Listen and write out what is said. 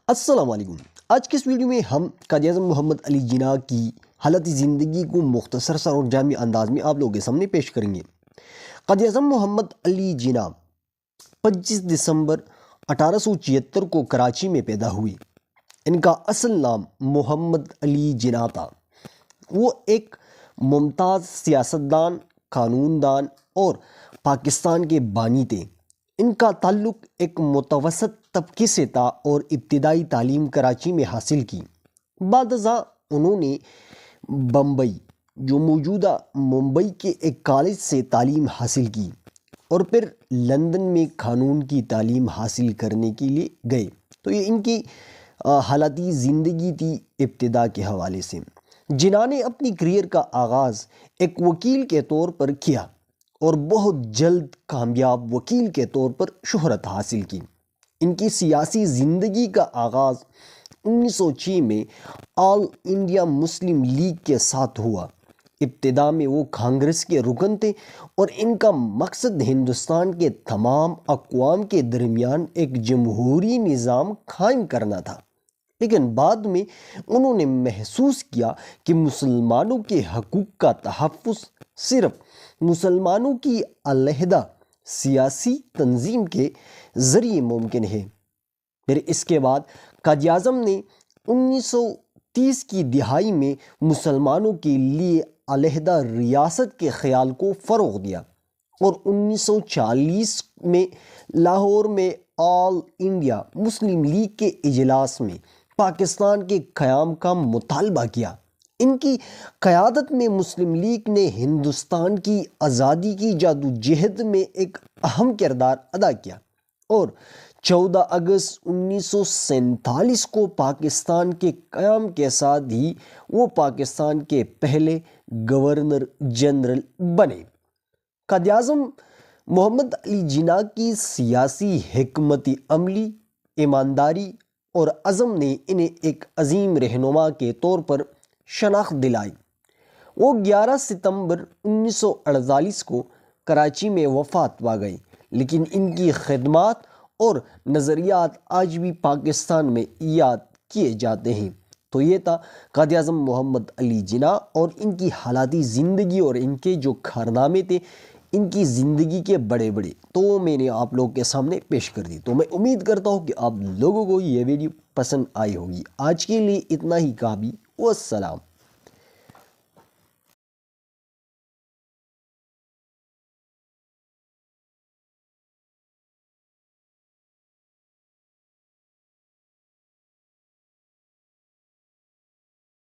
السلام علیکم۔ آج کی اس ویڈیو میں ہم قائد اعظم محمد علی جناح کی حالت زندگی کو مختصر سا اور جامع انداز میں آپ لوگوں کے سامنے پیش کریں گے۔ قائد اعظم محمد علی جناح 25 دسمبر 1876 کو کراچی میں پیدا ہوئی۔ ان کا اصل نام محمد علی جناح تھا۔ وہ ایک ممتاز سیاستدان، قانون دان اور پاکستان کے بانی تھے۔ ان کا تعلق ایک متوسط طبقے سے تھا اور ابتدائی تعلیم کراچی میں حاصل کی۔ بعد ازاں انہوں نے بمبئی، جو موجودہ ممبئی کے ایک کالج سے تعلیم حاصل کی اور پھر لندن میں قانون کی تعلیم حاصل کرنے کے لیے گئے۔ تو یہ ان کی حالاتی زندگی تھی ابتدا کے حوالے سے۔ جناح نے اپنی کریئر کا آغاز ایک وکیل کے طور پر کیا اور بہت جلد کامیاب وکیل کے طور پر شہرت حاصل کی۔ ان کی سیاسی زندگی کا آغاز 1906 میں آل انڈیا مسلم لیگ کے ساتھ ہوا۔ ابتدا میں وہ کانگریس کے رکن تھے اور ان کا مقصد ہندوستان کے تمام اقوام کے درمیان ایک جمہوری نظام قائم کرنا تھا، لیکن بعد میں انہوں نے محسوس کیا کہ مسلمانوں کے حقوق کا تحفظ صرف مسلمانوں کی علیحدہ سیاسی تنظیم کے ذریعے ممکن ہے۔ پھر اس کے بعد قائد اعظم نے 1930 کی دہائی میں مسلمانوں کے لیے علیحدہ ریاست کے خیال کو فروغ دیا اور 1940 میں لاہور میں آل انڈیا مسلم لیگ کے اجلاس میں پاکستان کے قیام کا مطالبہ کیا۔ ان کی قیادت میں مسلم لیگ نے ہندوستان کی آزادی کی جدوجہد میں ایک اہم کردار ادا کیا اور 14 اگست 1947 کو پاکستان کے قیام کے ساتھ ہی وہ پاکستان کے پہلے گورنر جنرل بنے۔ قائد اعظم محمد علی جناح کی سیاسی حکمت عملی، ایمانداری اور عزم نے انہیں ایک عظیم رہنما کے طور پر شناخت دلائی۔ وہ 11 ستمبر 1948 کو کراچی میں وفات پا گئے، لیکن ان کی خدمات اور نظریات آج بھی پاکستان میں یاد کیے جاتے ہیں۔ تو یہ تھا قائد اعظم محمد علی جناح اور ان کی حالاتی زندگی اور ان کے جو کارنامے تھے، ان کی زندگی کے بڑے تو میں نے آپ لوگوں کے سامنے پیش کر دی۔ تو میں امید کرتا ہوں کہ آپ لوگوں کو یہ ویڈیو پسند آئی ہوگی۔ آج کے لیے اتنا ہی کافی۔ والسلام۔